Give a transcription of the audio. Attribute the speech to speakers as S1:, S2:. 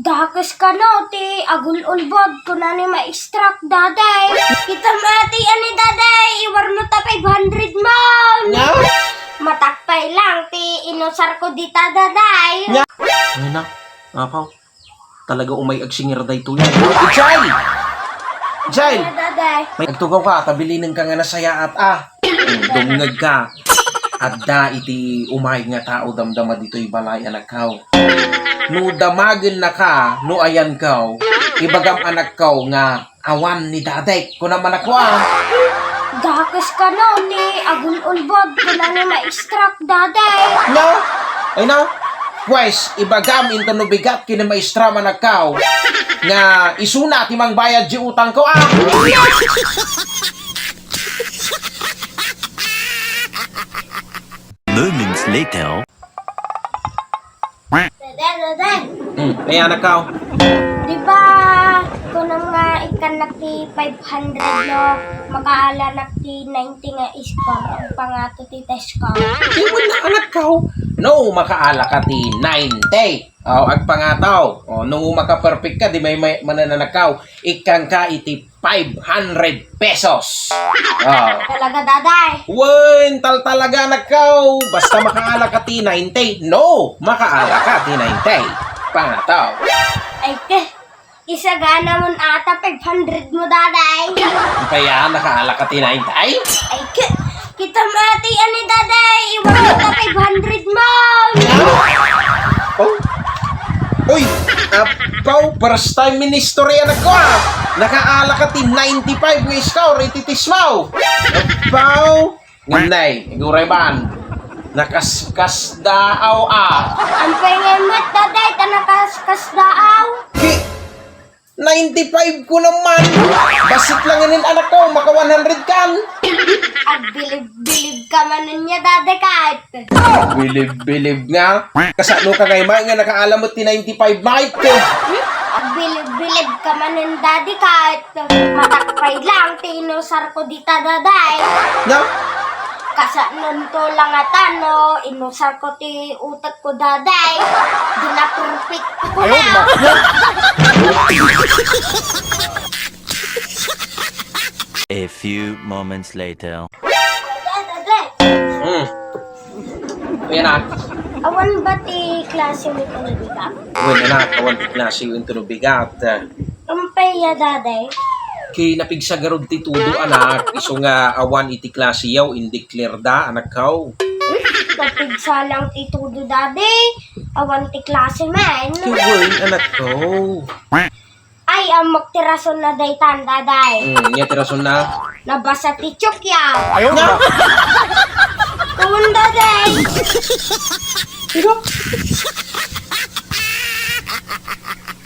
S1: Dakas ka no, ti agul-ulbog ko na ni ma-extract daday. Kita mati ani daday, iwar mo ta 500 mo.
S2: Nga?
S1: Matakpay lang, ti inusar ko dita daday.
S2: Nga? Ay na, akaw. Talaga umay agsingir day to yan. Jai! Jai!
S1: Ano daday?
S2: May agtugaw ka, tabilinin ka nga nasaya at dungag ka. At da iti umay nga tao damdama dito'y balay anak kaw. No damagin na ka, no ayan kaw, ibagam anak kaw nga awan ni daday. Kung naman ako
S1: Dakas ka no, ti agul-ulbog ko na ni ma-extract daday.
S2: No? Ay na? Pues, ibagam into no bigat kina maestra manakaw nga isuna timang bayad di utang ko
S3: Moments later.
S1: Daday.
S2: Ay anak kaw.
S1: Di ba, kung nga ikanak ti 500 no, makaala na ti 90 nga iskor, ang pangato ti test ko.
S2: Di mo na anak kaw. No, makaala ka ti 90. Agpangataw. No, maka-perfect ka, di may mananakaw. Ikang ka iti 500 pesos.
S1: Talaga daday.
S2: Wen, talaga anak kaw. Basta makaala ka ti 90. No, makaala ka ti 90. Pangataw.
S1: Ay ke, isagana mo ata 500 mo daday.
S2: Kaya nakaala ka ti 90.
S1: Ay ke, kita mati ani daday, iwan mo ta 500 mo.
S2: Oh. Uy, apaw, first time ministry anak ko Nakaala ka ti 95 nga score, ititismaw. Apaw, nganay, igureban. Nakaskas daaw
S1: Ang pengemot daday, tanakaskas daaw.
S2: 95 ko naman. Basit lang yanin anak ko, maka 100 kan.
S1: Agbilib-bilib ka man niya daday kahit.
S2: Bilib nga. Kasano ka ngay nga nakaalam mo ti 95 mic ko.
S1: Agbilib-bilib ka man ng daddy kahit. Matakpay lang, tinusar ko dita daday.
S2: No?
S1: Kasa nun to lang ata, no, inusar ko ti utak ko daday. Di na perfect ko na.
S3: A few moments later.
S1: Daday.
S2: Ayan na.
S1: Awan ba ti klase mo ito nabigap?
S2: Uy, anak, awan ti klase yung tunubigat.
S1: Umpaya daday.
S2: Kay napigsagarod ti tudo anak, iso nga awan iti klase yaw, indeclare da anak kaw.
S1: Napigsa lang ti tudo daday. Awan ti klase man.
S2: Uy, anak ko.
S1: Ay, ang magtirason na daytan daday.
S2: Nga tirason na.
S1: Nabasa ti chukya.
S2: Ayaw na.
S1: Kung daday.
S2: Ito.